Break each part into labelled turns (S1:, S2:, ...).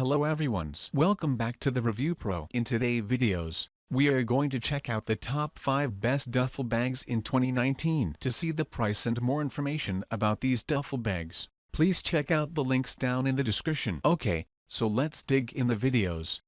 S1: Hello everyone, welcome back to the Review Pro. In today's videos, we are going to check out the top 5 best duffel bags in 2019. To see the price and more information about these duffel bags, please check out the links down in the description. Okay, so let's dig in the videos.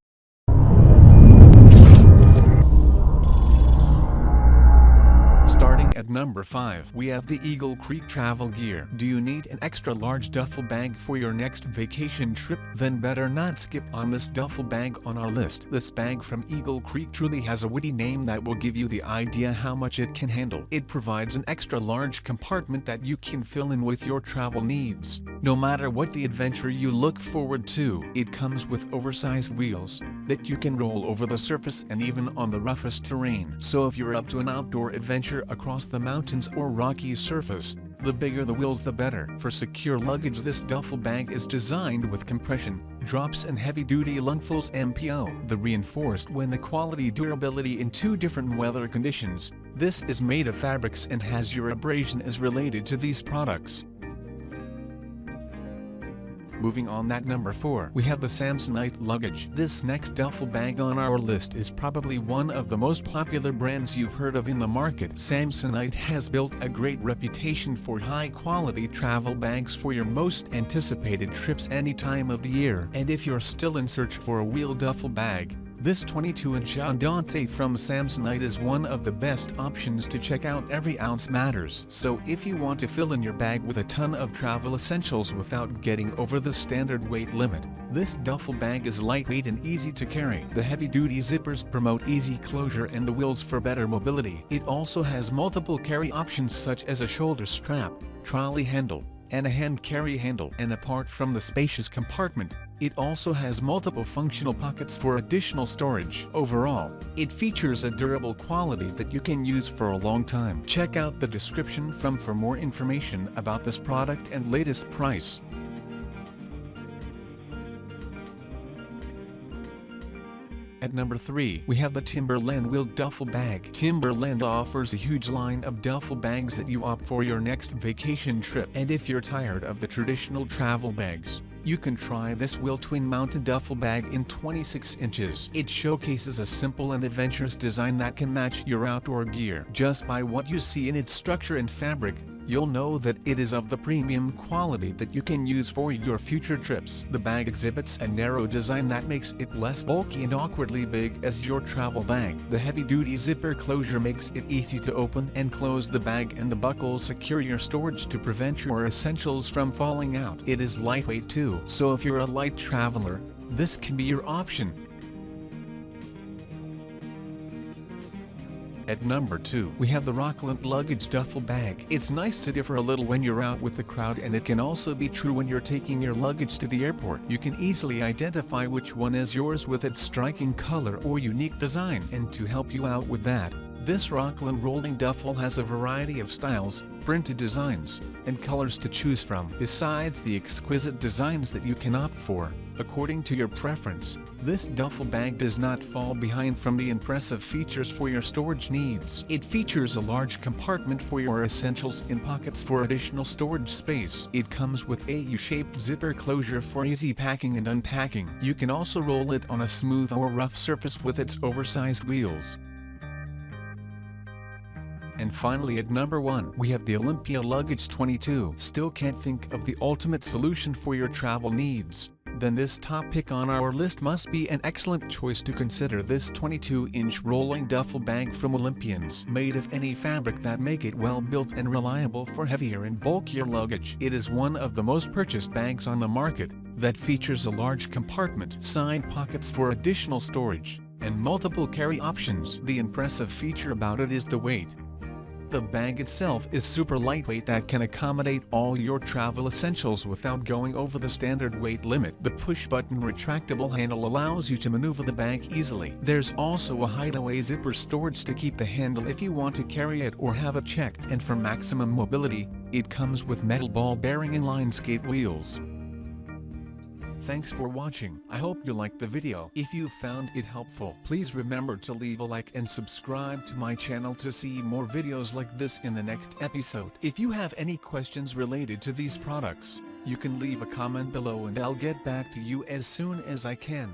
S1: Starting at number 5, we have the Eagle Creek Travel Gear. Do you need an extra large duffel bag for your next vacation trip? Then better not skip on this duffel bag on our list. This bag from Eagle Creek truly has a witty name that will give you the idea how much it can handle. It provides an extra large compartment that you can fill in with your travel needs. No matter what the adventure you look forward to, it comes with oversized wheels that you can roll over the surface and even on the roughest terrain. So if you're up to an outdoor adventure across the mountains or rocky surface, the bigger the wheels the better. For secure luggage, this duffel bag is designed with compression, drops and heavy-duty lungfuls MPO. The reinforced when the quality durability in 2 different weather conditions. This is made of fabrics and has your abrasion is related to these products. Moving on at number 4, we have the Samsonite Luggage. This next duffel bag on our list is probably one of the most popular brands you've heard of in the market. Samsonite has built a great reputation for high-quality travel bags for your most anticipated trips any time of the year. And if you're still in search for a wheel duffel bag, this 22-inch Andante from Samsonite is one of the best options to check out. Every ounce matters. So if you want to fill in your bag with a ton of travel essentials without getting over the standard weight limit, this duffel bag is lightweight and easy to carry. The heavy-duty zippers promote easy closure and the wheels for better mobility. It also has multiple carry options such as a shoulder strap, trolley handle, and a hand carry handle. And apart from the spacious compartment, it also has multiple functional pockets for additional storage. Overall, it features a durable quality that you can use for a long time. Check out the description for more information about this product and latest price. At number 3, we have the Timberland Wheeled Duffel Bag. Timberland offers a huge line of duffel bags that you opt for your next vacation trip. And if you're tired of the traditional travel bags, you can try this wheel twin-mounted duffel bag in 26 inches. It showcases a simple and adventurous design that can match your outdoor gear. Just by what you see in its structure and fabric, you'll know that it is of the premium quality that you can use for your future trips. The bag exhibits a narrow design that makes it less bulky and awkwardly big as your travel bag. The heavy-duty zipper closure makes it easy to open and close the bag, and the buckles secure your storage to prevent your essentials from falling out. It is lightweight too, so if you're a light traveler, this can be your option. At number 2, we have the Rockland Luggage Duffel Bag. It's nice to differ a little when you're out with the crowd, and it can also be true when you're taking your luggage to the airport. You can easily identify which one is yours with its striking color or unique design. And to help you out with that, this Rockland rolling duffel has a variety of styles, printed designs, and colors to choose from. Besides the exquisite designs that you can opt for, according to your preference, this duffel bag does not fall behind from the impressive features for your storage needs. It features a large compartment for your essentials and pockets for additional storage space. It comes with a U-shaped zipper closure for easy packing and unpacking. You can also roll it on a smooth or rough surface with its oversized wheels. And finally at number 1, we have the Olympia Luggage 22. Still can't think of the ultimate solution for your travel needs? Then this top pick on our list must be an excellent choice to consider. This 22-inch rolling duffel bag from Olympians, made of any fabric that make it well built and reliable for heavier and bulkier luggage. It is one of the most purchased bags on the market, that features a large compartment, side pockets for additional storage, and multiple carry options. The impressive feature about it is the weight. The bag itself is super lightweight that can accommodate all your travel essentials without going over the standard weight limit. The push-button retractable handle allows you to maneuver the bag easily. There's also a hideaway zipper storage to keep the handle if you want to carry it or have it checked. And for maximum mobility, it comes with metal ball bearing inline skate wheels. Thanks for watching. I hope you liked the video. If you found it helpful, please remember to leave a like and subscribe to my channel to see more videos like this in the next episode. If you have any questions related to these products, You can leave a comment below and I'll get back to you as soon as I can.